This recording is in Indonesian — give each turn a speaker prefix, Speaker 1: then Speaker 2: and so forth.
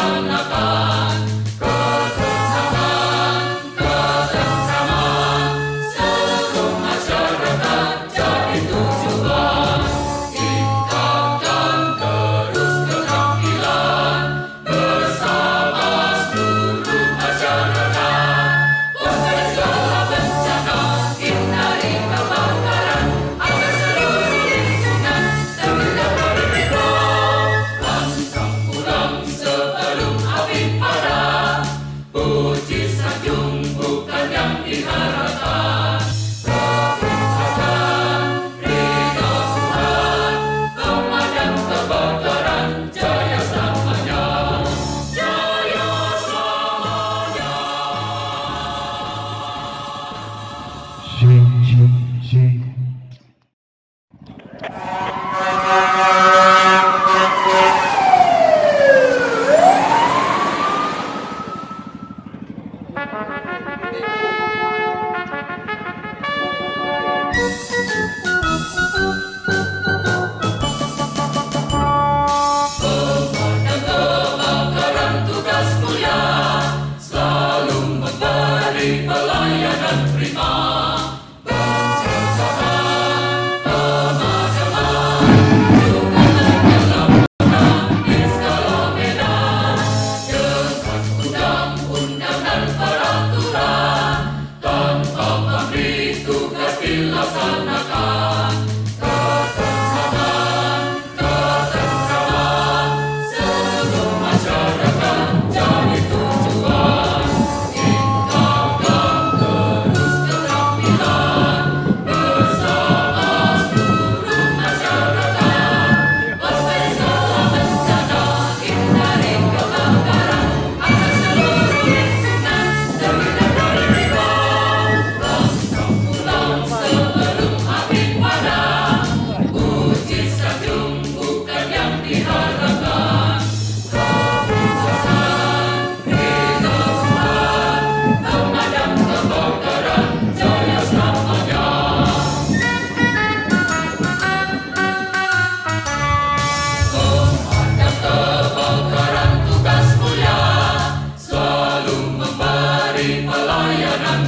Speaker 1: laksanakan. Ketenangan, ketentraman, seluruh masyarakat jadi tujuan. Tingkatkan terus keterampilan bersama seluruh masyarakat. Waspada segala bencana, hindari kebakaran, agar seluruh lingkungan terhindar dari risiko. Pantang pulang sebelum api padam, puji sanjung bukan yang diharapkan. Perintahkan ridho Tuhan, pemadam kebakaran, jaya selamanya, jaya selamanya. Pemadam kebakaran tugas mulia, selalu memberi pelayanan prima. Pencegahan, pemadaman, juga penyelamatan di segala medan. Dengan undang-undang dan peraturan, tanpa pamrih tugas dilaksanakan. Ketenangan, ketentraman, seluruh masyarakat jadi tujuan. Tingkatkan terus keterampilan bersama seluruh masyarakat. Waspada segala bencana, hindari kebakaran, agar seluruh lingkungan terhindar dari risiko. Pantang pulang sebelum api padam, puji sanjung bukan yang diharapkan. Perintahkan ridho Tuhan, pemadam kebakaran, jaya selamanya. Pemadam kebakaran tugas mulia, selalu memberi pelayanan